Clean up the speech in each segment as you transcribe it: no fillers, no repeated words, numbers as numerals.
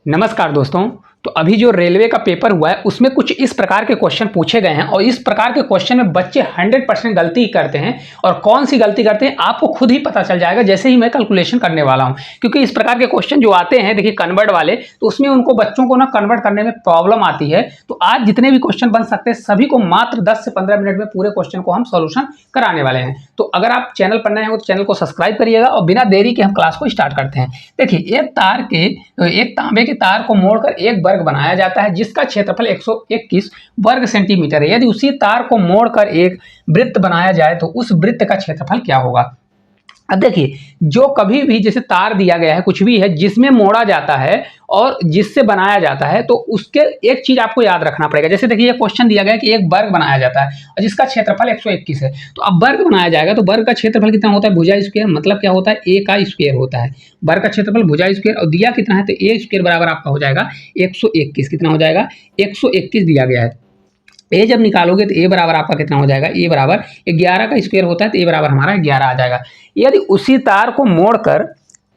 नमस्कार दोस्तों। तो अभी जो रेलवे का पेपर हुआ है उसमें कुछ इस प्रकार के क्वेश्चन पूछे गए हैं और इस प्रकार के क्वेश्चन में बच्चे 100% गलती करते हैं और कौन सी गलती करते हैं आपको खुद ही पता चल जाएगा जैसे ही मैं कैलकुलेशन करने वाला हूं। क्योंकि इस प्रकार के क्वेश्चन जो आते हैं देखिए कन्वर्ट वाले, तो उसमें उनको बच्चों को ना कन्वर्ट करने में प्रॉब्लम आती है। तो आज जितने भी क्वेश्चन बन सकते हैं सभी को मात्र 10 से 15 मिनट में पूरे क्वेश्चन को हम सोल्यूशन कराने वाले हैं। तो अगर आप चैनल पर नए हो तो चैनल को सब्सक्राइब करिएगा और बिना देरी के हम क्लास को स्टार्ट करते हैं। देखिए एक तांबे के तार को मोड़कर एक वर्ग बनाया जाता है जिसका क्षेत्रफल 121 वर्ग सेंटीमीटर है। यदि उसी तार को मोड़कर एक वृत्त बनाया जाए तो उस वृत्त का क्षेत्रफल क्या होगा। अब देखिए जो कभी भी जैसे तार दिया गया है कुछ भी है जिसमें मोड़ा जाता है और जिससे बनाया जाता है तो उसके एक चीज आपको याद रखना पड़ेगा। जैसे देखिए ये क्वेश्चन दिया गया है कि एक वर्ग बनाया जाता है और जिसका क्षेत्रफल 121 है। तो अब वर्ग बनाया जाएगा तो वर्ग का क्षेत्रफल कितना होता है, भुजा स्क्वायर, मतलब क्या होता है, ए का स्क्वायर होता है। वर्ग का क्षेत्रफल भुजा स्क्वायर और दिया कितना है तो ए स्क्वायर बराबर आपका हो जाएगा 121। कितना हो जाएगा, 121 दिया गया है। ए जब निकालोगे तो ए बराबर आपका कितना हो जाएगा, ए बराबर 11 का स्क्वायर होता है तो ए बराबर हमारा 11 आ जाएगा। यदि उसी तार को मोड़कर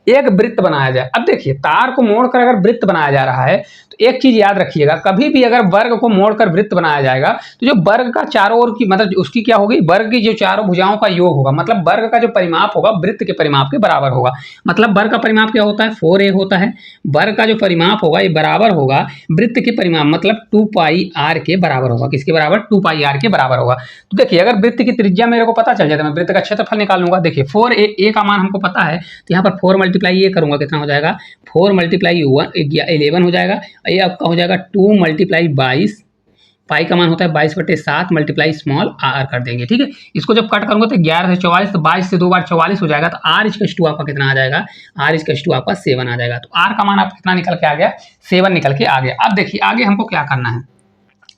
एक वृत्त बनाया जाए, अब देखिए तार को मोड़कर अगर वृत्त बनाया जा रहा है तो एक चीज याद रखिएगा, कभी भी अगर वर्ग को मोड़कर वृत्त बनाया जाएगा तो जो वर्ग का चारों ओर की मतलब उसकी क्या होगी, वर्ग की जो चारों भुजाओं का योग होगा, मतलब वर्ग का जो परिमाप होगा वृत्त के परिमाप के बराबर होगा। मतलब वर्ग का परिमाप क्या होता है, 4a होता है। वर्ग का जो परिमाप होगा ये बराबर होगा वृत्त के परिमाप, मतलब 2πr के बराबर होगा। किसके बराबर, 2πr के बराबर होगा। तो देखिए अगर वृत्त की त्रिज्या मेरे को पता चल जाता है मैं वृत्त का क्षेत्रफल निकाल लूंगा। देखिए 4a का मान हमको पता है तो यहाँ पर 4 मल्टीप्लाई ये करूंगा कितना हो जाएगा, 4 मल्टीप्लाई 11 हो जाएगा। ये आपका हो जाएगा 2 मल्टीप्लाई 22, पाई का मान होता है 22/7 मल्टीप्लाई स्मॉल आर कर देंगे। ठीक है, इसको जब कट करूंगा तो 11 से 44, तो 22 से 2 बार 44 हो जाएगा। तो आर इक्वल्स टू आपका कितना आ जाएगा, आर इक्वल्स टू आपका 7 आ जाएगा। तो आर का मान आपका कितना निकल के आ गया, 7 निकल के आ गया। अब देखिए आगे हमको क्या करना है,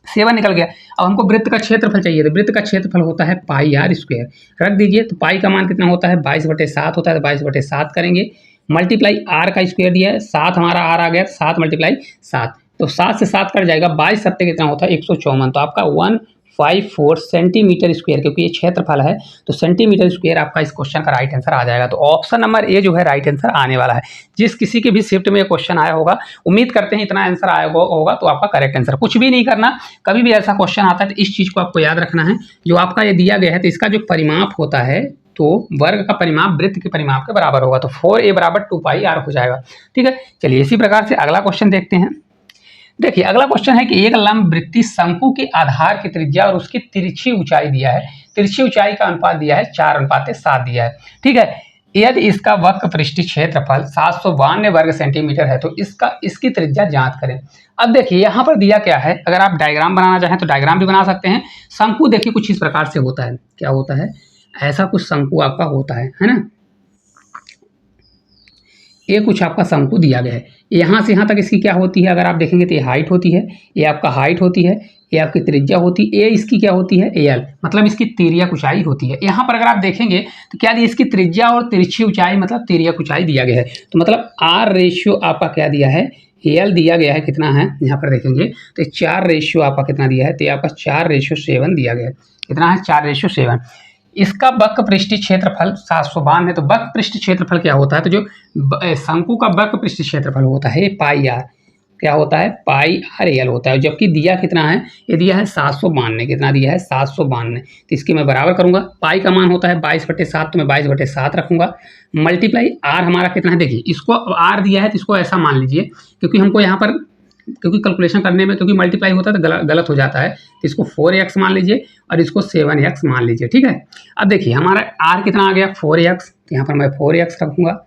7 निकल गया। अब हमको वृत्त का क्षेत्रफल चाहिए, तो वृत्त का क्षेत्रफल होता है पाई आर स्क्वायर, रख दीजिए। तो पाई का मान कितना होता है 22/7 होता है, तो 22/7 करेंगे, मल्टीप्लाई आर का स्क्वायर दिया है 7, हमारा आर आ गया 7 मल्टीप्लाई 7, तो 7 से 7 कट जाएगा, 22 सत्ते कितना होता है 154। तो आपका 154 सेंटीमीटर स्क्वायर, क्योंकि ये क्षेत्रफल है तो सेंटीमीटर स्क्वायर आपका इस क्वेश्चन का राइट आंसर आ जाएगा। तो ऑप्शन नंबर ए जो है राइट आंसर आने वाला है। जिस किसी के भी शिफ्ट में ये क्वेश्चन आया होगा, उम्मीद करते हैं इतना आंसर आया होगा तो आपका करेक्ट आंसर। कुछ भी नहीं करना, कभी भी ऐसा क्वेश्चन आता है तो इस चीज को आपको याद रखना है, जो आपका ये दिया गया है तो इसका जो परिमाप होता है तो वर्ग का परिमाप वृत्त के परिमाप के बराबर होगा। तो 4a बराबर 2πr हो जाएगा। ठीक है, चलिए इसी प्रकार से अगला क्वेश्चन देखते हैं। देखिए अगला क्वेश्चन है कि एक लंब वृत्तीय शंकु के आधार की त्रिज्या और उसकी तिरछी ऊंचाई दिया है। तिरछी ऊंचाई का अनुपात दिया है 4:7 दिया है। ठीक है, यदि इसका वक्र पृष्ठीय क्षेत्रफल 752 वर्ग सेंटीमीटर है तो इसकी त्रिज्या ज्ञात करें। अब देखिए यहाँ पर दिया क्या है, अगर आप डायग्राम बनाना चाहें तो डायग्राम भी बना सकते हैं। शंकु देखिए कुछ इस प्रकार से होता है, क्या होता है, ऐसा कुछ शंकु आपका होता है ना। ये कुछ आपका शंकु दिया गया है, यहाँ से यहाँ तक इसकी क्या होती है, अगर आप देखेंगे तो ये हाइट होती है, ये आपका हाइट होती है, ये आपकी त्रिज्या होती है, ये इसकी क्या होती है एल, मतलब इसकी तिर्यक ऊंचाई होती है। यहाँ पर अगर आप देखेंगे तो क्या दिया, इसकी त्रिज्या और तिरछी ऊंचाई मतलब तिर्यक ऊंचाई दिया गया है। तो मतलब आर रेशियो आपका क्या दिया है, एल दिया गया है, कितना है यहाँ पर देखेंगे तो 4 रेशियो आपका कितना दिया है, तो आपका 4:7 दिया गया है। कितना है, 4:7। इसका वक्र पृष्ठीय क्षेत्रफल 752 है। तो वक्र पृष्ठीय क्षेत्रफल क्या होता है, तो जो शंकु का वक्र पृष्ठीय क्षेत्रफल होता है पाई आर, क्या होता है पाई आर एल होता है। जबकि दिया कितना है, ये दिया है 752, कितना दिया है 752। तो इसकी मैं बराबर करूंगा, पाई का मान होता है 22/7, तो मैं 22/7 रखूंगा, मल्टीप्लाई आर हमारा कितना है, देखिए इसको आर दिया है तो इसको ऐसा मान लीजिए, क्योंकि हमको यहाँ पर क्योंकि कैलकुलेशन करने में क्योंकि मल्टीप्लाई होता है तो गलत हो जाता है, तो इसको 4x मान लीजिए और इसको 7x मान लीजिए। ठीक है, अब देखिए हमारा r कितना आ गया 4x, तो यहाँ पर मैं 4x रखूँगा,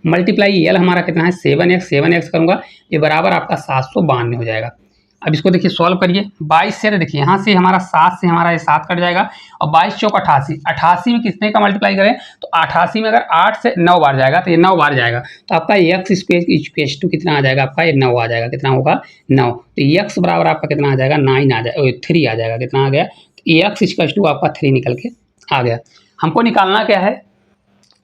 मल्टीप्लाई l हमारा कितना है 7x करूँगा, ये बराबर आपका 752 हो जाएगा। अब इसको देखिए सॉल्व करिए, 22 से देखिए यहाँ से हमारा 7 से हमारा ये 7 कट जाएगा और 22 चौक 88, 88 में कितने का मल्टीप्लाई करें तो 88 में अगर 8 से 9 बार जाएगा तो ये 9 बार जाएगा। तो आपका एक्स स्क्वायर टू कितना आ जाएगा, आपका ये 9 आ जाएगा। कितना होगा 9, तो एक्स बराबर आपका कितना आ जाएगा 9 आ जाएगा, 3 आ जाएगा। कितना आ गया, एक्स स्क्वायर टू आपका 3 निकल के आ गया। हमको निकालना क्या है,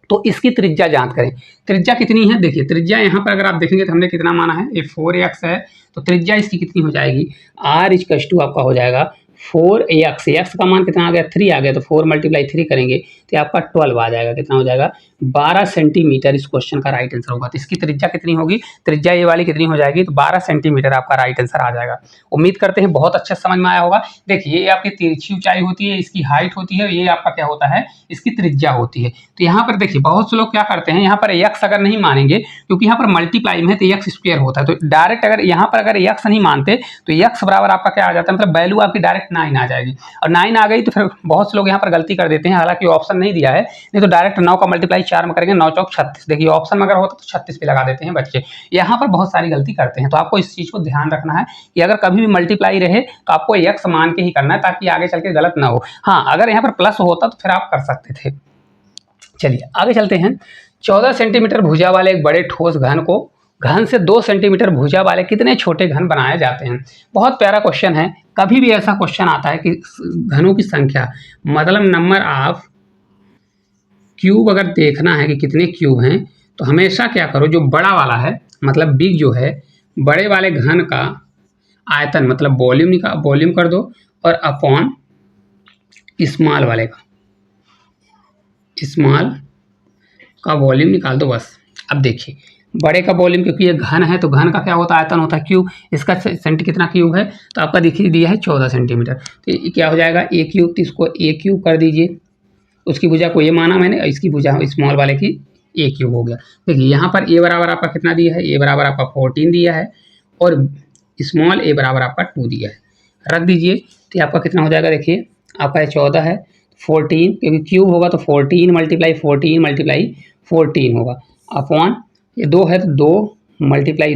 तो इसकी त्रिज्या ज्ञात करें। त्रिज्या कितनी है, देखिए त्रिज्या यहाँ पर अगर आप देखेंगे तो हमने कितना माना है, ये 4x है, तो त्रिज्या इसकी कितनी हो जाएगी, r इक्वल्स टू आपका हो जाएगा 4x, x का मान कितना आ गया 3 आ गया, तो 4 × 3 करेंगे तो आपका 12 आ जाएगा। कितना हो जाएगा 12 सेंटीमीटर इस क्वेश्चन का राइट आंसर होगा। तो इसकी त्रिज्या कितनी होगी, त्रिज्या ये वाली कितनी हो जाएगी, तो 12 सेंटीमीटर आपका राइट आंसर आ जाएगा। उम्मीद करते हैं बहुत अच्छा समझ में आया होगा। देखिए ये आपकी तिरछी ऊंचाई होती है, इसकी हाइट होती है, ये आपका क्या होता है, इसकी त्रिज्या होती है। तो यहाँ पर देखिए बहुत से लोग क्या करते हैं, यहाँ पर यक्स अगर नहीं मानेंगे क्योंकि यहाँ पर मल्टीप्लाई में है तो यक्स स्क्वायर होता है, तो डायरेक्ट अगर यहाँ पर अगर यक्स नहीं मानते तो यक्स बराबर आपका क्या आ जाता है, मतलब वैल्यू आपकी डायरेक्ट 9 आ जाएगी। और 9 आ गई तो फिर बहुत से लोग यहाँ पर गलती कर देते हैं, हालांकि ऑप्शन नहीं दिया है, नहीं तो डायरेक्ट 9 का मल्टीप्लाई 4 में करेंगे, 9 चौक 36। देखिए ऑप्शन में अगर होता तो 36 पे लगा देते हैं बच्चे, यहाँ पर बहुत सारी गलती करते हैं। तो आपको इस चीज़ को ध्यान रखना है कि अगर कभी भी मल्टीप्लाई रहे तो आपको यक्स मान के ही करना है ताकि आगे चल के गलत ना हो। हाँ अगर यहाँ पर प्लस होता तो फिर आप कर सकते थे। चलिए आगे चलते हैं। 14 सेंटीमीटर भुजा वाले एक बड़े ठोस घन को घन से 2 सेंटीमीटर भुजा वाले कितने छोटे घन बनाए जाते हैं। बहुत प्यारा क्वेश्चन है। कभी भी ऐसा क्वेश्चन आता है कि घनों की संख्या मतलब नंबर ऑफ क्यूब अगर देखना है कि कितने क्यूब हैं, तो हमेशा क्या करो, जो बड़ा वाला है मतलब बिग जो है, बड़े वाले घन का आयतन मतलब वॉल्यूम कर दो और अपॉन स्मॉल वाले का, स्मॉल का वॉल्यूम निकाल दो बस। अब देखिए बड़े का वॉल्यूम, क्योंकि ये घन है तो घन का क्या होता है, आयतन होता है क्यूब। इसका कितना क्यूब है, तो आपका देखिए दिया है 14 सेंटीमीटर, तो ये क्या हो जाएगा ए क्यूब, तो इसको ए क्यूब कर दीजिए। उसकी भुजा को ये माना मैंने, इसकी भुजा स्मॉल वाले की ए क्यूब हो गया। देखिए यहाँ पर ए बराबर आपका कितना दिया है, ए बराबर आपका 14 दिया है और स्मॉल ए बराबर आपका 2 दिया है। रख दीजिए तो आपका कितना हो जाएगा, देखिए आपका ये 14 है, 14 क्योंकि क्यूब होगा तो 14 मल्टीप्लाई 14 होगा, अपॉन ये 2 है तो 2 मल्टीप्लाई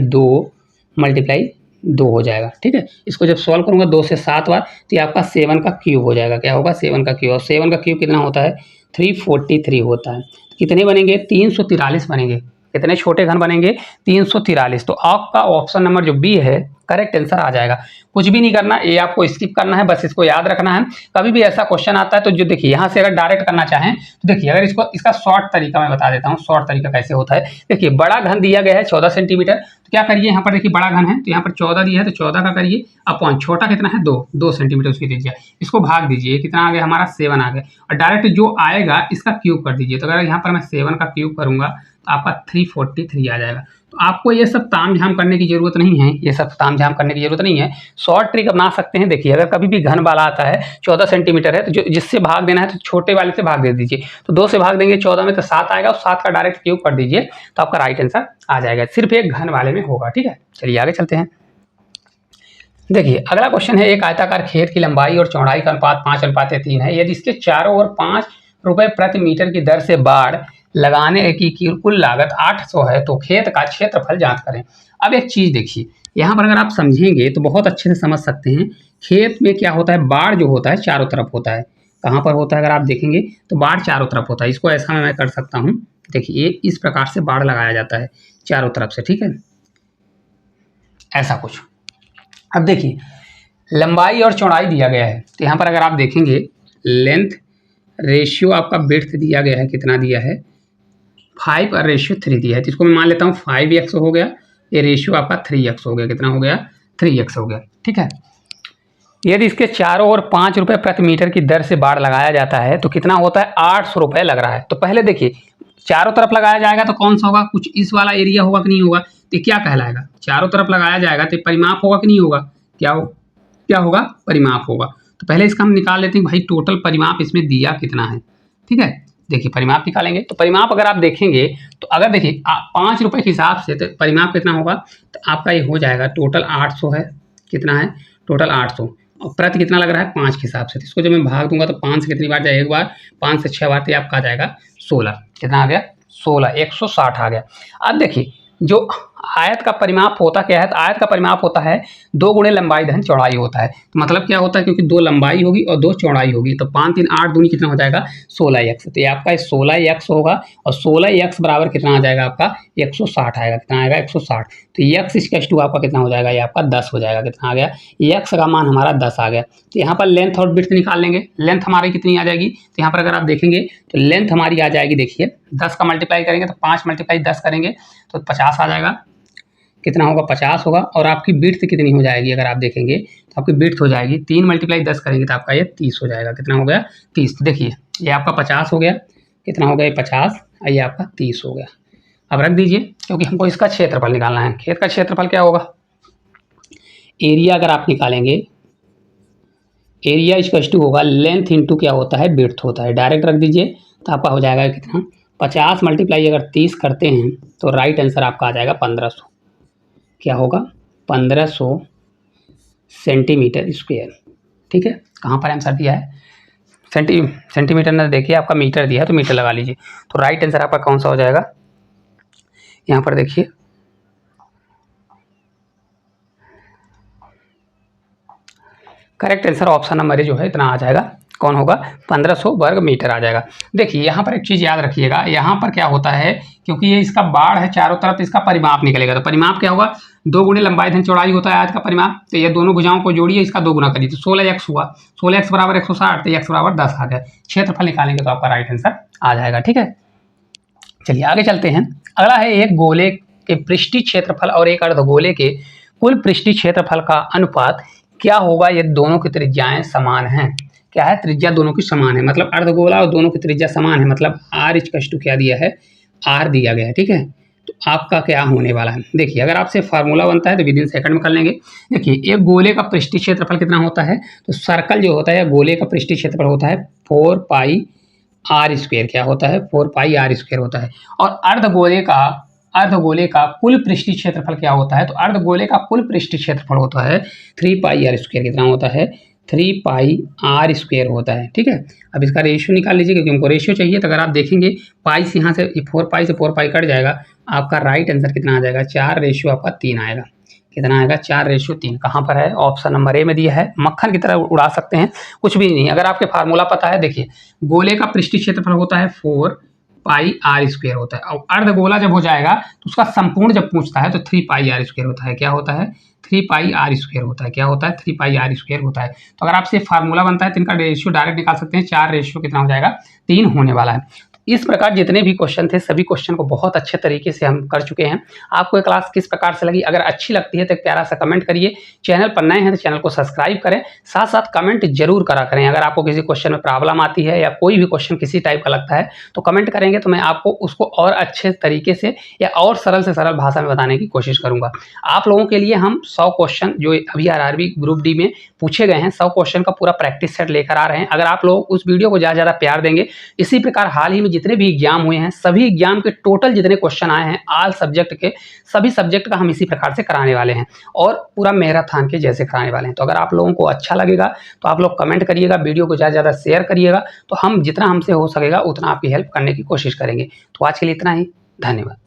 2 हो जाएगा। ठीक है, इसको जब सॉल्व करूँगा 2 से 7 बार तो ये आपका 7 का क्यूब हो जाएगा। क्या होगा, 7 का क्यूब। और 7 का क्यूब कितना होता है, 343 होता है। कितने बनेंगे, 343 बनेंगे। कितने छोटे घन बनेंगे, 343। तो आपका ऑप्शन नंबर जो बी है करेक्ट आंसर आ जाएगा। कुछ भी नहीं करना, ये आपको स्किप करना है, बस इसको याद रखना है। कभी भी ऐसा क्वेश्चन आता है तो जो देखिए यहाँ से अगर डायरेक्ट करना चाहें तो देखिए, अगर इसका शॉर्ट तरीका मैं बता देता हूँ, शॉर्ट तरीका कैसे होता है। देखिए बड़ा घन दिया गया है 14 सेंटीमीटर, तो क्या करिए यहाँ पर देखिए बड़ा घन है तो यहाँ पर 14 दिया है तो 14 का करिए अपॉन छोटा कितना है 2 सेंटीमीटर उसकी त्रिज्या, इसको भाग दीजिए, कितना आ गया हमारा 7 आ गया। और डायरेक्ट जो आएगा इसका क्यूब कर दीजिए। तो अगर यहाँ पर मैं 7 का क्यूब करूँगा तो आपका 343 आ जाएगा। तो आपको ये सब तामझाम करने की जरूरत नहीं है, ये सब तामझाम करने की जरूरत नहीं है। शॉर्ट ट्रिक अपना सकते हैं। देखिए अगर कभी भी घन वाला आता है 14 सेंटीमीटर है तो जो जिससे भाग देना है तो छोटे वाले से भाग दे दीजिए। तो 2 से भाग देंगे 14 में तो 7 आएगा, और 7 का डायरेक्ट क्यूब कर दीजिए तो आपका राइट आंसर आ जाएगा। सिर्फ एक घन वाले में होगा। ठीक है, चलिए आगे चलते हैं। देखिए अगला क्वेश्चन है, एक आयताकार खेत की लंबाई और चौड़ाई का अनुपात 5:3 है। यदि इसके चारों ओर 5 रुपए प्रति मीटर की दर से बाड़ लगाने की कुल लागत 800 है तो खेत का क्षेत्रफल ज्ञात करें। अब एक चीज़ देखिए, यहाँ पर अगर आप समझेंगे तो बहुत अच्छे से समझ सकते हैं। खेत में क्या होता है, बाड़ जो होता है चारों तरफ होता है। कहाँ पर होता है, अगर आप देखेंगे तो बाड़ चारों तरफ होता है। इसको ऐसा मैं कर सकता हूँ, देखिए इस प्रकार से बाड़ लगाया जाता है चारों तरफ से। ठीक है, ऐसा कुछ। अब देखिए लंबाई और चौड़ाई दिया गया है, तो यहाँ पर अगर आप देखेंगे लेंथ रेशियो आपका विड्थ दिया गया है, कितना दिया है 5 और रेशियो 3 दिया है। तो इसको मैं मान लेता हूँ 5x हो गया, ये रेशियो आपका 3x हो गया। कितना हो गया, 3x हो गया। ठीक है, यदि इसके चारों ओर 5 रुपये प्रति मीटर की दर से बाड़ लगाया जाता है तो कितना होता है, 800 रुपये लग रहा है। तो पहले देखिए चारों तरफ लगाया जाएगा तो कौन सा होगा, कुछ इस वाला एरिया होगा कि नहीं होगा, तो क्या कहलाएगा, चारों तरफ लगाया जाएगा तो परिमाप होगा कि नहीं होगा, क्या होगा, परिमाप होगा। तो पहले इसका हम निकाल लेते हैं भाई, टोटल परिमाप इसमें दिया कितना है। ठीक है, देखिए परिमाप निकालेंगे तो परिमाप अगर आप देखेंगे तो अगर देखिए 5 रुपये के हिसाब से तो परिमाप कितना होगा, तो आपका ये हो जाएगा टोटल 800 है। कितना है, टोटल 800, और प्रति कितना लग रहा है 5 के हिसाब से। तो इसको जब मैं भाग दूंगा तो 5 से कितनी बार जाए, एक बार, 5 से 6 बार, तो आपका आ जाएगा 16। कितना आ गया, 16, 160 आ गया। अब देखिए जो आयत का परिमाप होता क्या है, तो आयत का परिमाप होता है 2 गुणे लंबाई धन चौड़ाई होता है। तो मतलब क्या होता है, क्योंकि 2 लंबाई होगी और 2 चौड़ाई होगी, तो 5 3 8 दूनी कितना हो जाएगा 16x। तो ये आपका 16x होगा, और 16x बराबर कितना आ जाएगा आपका 160 आएगा। कितना आएगा 160। तो x इक्वल टू आपका कितना हो जाएगा, ये आपका 10 हो जाएगा। कितना आ गया, x का मान हमारा 10 आ गया। तो यहाँ पर लेंथ और विड्थ निकाल लेंगे। लेंथ हमारी कितनी आ जाएगी, तो यहाँ पर अगर आप देखेंगे तो लेंथ हमारी आ जाएगी, देखिए 10 का मल्टीप्लाई करेंगे तो 5 × 10 करेंगे तो 50 आ जाएगा। कितना होगा, 50 होगा। और आपकी विड्थ कितनी हो जाएगी, अगर आप देखेंगे तो आपकी विड्थ हो जाएगी 3 × 10 करेंगे तो आपका ये 30 हो जाएगा। कितना हो गया, 30। तो देखिए ये आपका 50 हो गया। कितना हो गया, 50। ये आपका 30 हो गया। अब रख दीजिए, क्योंकि हमको इसका क्षेत्रफल निकालना है। खेत का क्षेत्रफल क्या होगा, एरिया अगर आप निकालेंगे, एरिया इक्वल टू होगा लेंथ इंटू क्या होता है, विड्थ होता है। डायरेक्ट रख दीजिए तो आपका हो जाएगा कितना, 50 मल्टीप्लाई अगर 30 करते हैं तो राइट आंसर आपका आ जाएगा 1500। क्या होगा, 1500 सेंटीमीटर स्क्वायर। ठीक है, कहाँ पर आंसर दिया है, सेंटीमीटर ना देखिए, आपका मीटर दिया है तो मीटर लगा लीजिए। तो राइट आंसर आपका कौन सा हो जाएगा, यहाँ पर देखिए, करेक्ट आंसर ऑप्शन नंबर जो है इतना आ जाएगा, कौन होगा, 1500 वर्ग मीटर आ जाएगा। देखिए यहाँ पर एक चीज़ याद रखिएगा, यहाँ पर क्या होता है, क्योंकि ये इसका बाढ़ है चारों तरफ, इसका परिमाप निकलेगा। तो परिमाप क्या होगा, 2 गुणे लंबाई धन चौड़ाई होता है आज का परिमाप। तो ये दोनों भुजाओं को जोड़िए, इसका 2 गुना करिए तो 16x हुआ, 16x बराबर 160, तो x बराबर 10 आ गया। क्षेत्रफल निकालेंगे तो आपका राइट आंसर आ जाएगा। ठीक है, चलिए आगे चलते हैं। अगला है एक गोले के पृष्ठीय क्षेत्रफल और एक अर्धगोले के कुल पृष्ठीय क्षेत्रफल का अनुपात क्या होगा, ये दोनों की त्रिज्याएं समान हैं। क्या है, त्रिज्या दोनों की समान है, मतलब अर्धगोला और दोनों की त्रिज्या समान है, मतलब r इक्वल टू क्या दिया है, r दिया गया है। ठीक है, तो आपका क्या होने वाला है, देखिए अगर आपसे फार्मूला बनता है तो विदिन सेकंड में कर लेंगे। देखिए एक गोले का पृष्ठीय क्षेत्रफल कितना होता है, तो सर्कल जो होता है गोले का पृष्ठीय क्षेत्रफल होता है 4 पाई आर स्क्वायर। क्या होता है, 4 पाई आर स्क्वायर होता है। और अर्धगोले का कुल पृष्ठीय क्षेत्रफल क्या होता है, तो अर्धगोले का कुल पृष्ठीय क्षेत्रफल होता है 3 पाई आर स्क्वायर। कितना होता है, 3 पाई आर स्क्वायर होता है। ठीक है, अब इसका रेशियो निकाल लीजिए, क्योंकि हमको रेशियो चाहिए। तो अगर आप देखेंगे पाई से यहाँ से 4 पाई से 4 पाई कट जाएगा, आपका राइट आंसर कितना आ जाएगा, 4 रेशियो आपका 3 आएगा। कितना आएगा, 4 रेशियो 3। कहाँ पर है, ऑप्शन नंबर ए में दिया है। मक्खन की तरह उड़ा सकते हैं, कुछ भी नहीं। अगर आपके फार्मूला पता है, देखिए गोले का पृष्ठीय क्षेत्रफल होता है 4 पाई आर स्क्वायर होता है, और अर्धगोला जब हो जाएगा तो उसका संपूर्ण जब पूछता है तो 3 पाई आर स्क्वायर होता है। क्या होता है, 3 पाई आर स्क्वायर होता है। क्या होता है, 3 पाई आर स्क्वायर होता है। तो अगर आपसे फार्मूला बनता है तो इनका रेशियो डायरेक्ट निकाल सकते हैं। 4 रेशियो कितना हो जाएगा, 3 होने वाला है। इस प्रकार जितने भी क्वेश्चन थे सभी क्वेश्चन को बहुत अच्छे तरीके से हम कर चुके हैं। आपको ये क्लास किस प्रकार से लगी, अगर अच्छी लगती है तो एक प्यारा सा कमेंट करिए। चैनल पर नए हैं तो चैनल को सब्सक्राइब करें, साथ साथ कमेंट जरूर करा करें। अगर आपको किसी क्वेश्चन में प्रॉब्लम आती है या कोई भी क्वेश्चन किसी टाइप का लगता है तो कमेंट करेंगे, तो मैं आपको उसको और अच्छे तरीके से या और सरल से सरल भाषा में बताने की कोशिश करूंगा। आप लोगों के लिए हम 100 क्वेश्चन जो अभी आरआरबी ग्रुप डी में पूछे गए हैं, 100 क्वेश्चन का पूरा प्रैक्टिस सेट लेकर आ रहे हैं। अगर आप लोग उस वीडियो को ज़्यादा प्यार देंगे, इसी प्रकार हाल ही में जितने भी एग्जाम हुए हैं सभी एग्जाम के टोटल जितने क्वेश्चन आए हैं ऑल सब्जेक्ट के, सभी सब्जेक्ट का हम इसी प्रकार से कराने वाले हैं और पूरा मैराथन के जैसे कराने वाले हैं। तो अगर आप लोगों को अच्छा लगेगा तो आप लोग कमेंट करिएगा, वीडियो को ज़्यादा से ज़्यादा शेयर करिएगा, तो हम जितना हमसे हो सकेगा उतना आपकी हेल्प करने की कोशिश करेंगे। तो आज के लिए इतना ही, धन्यवाद।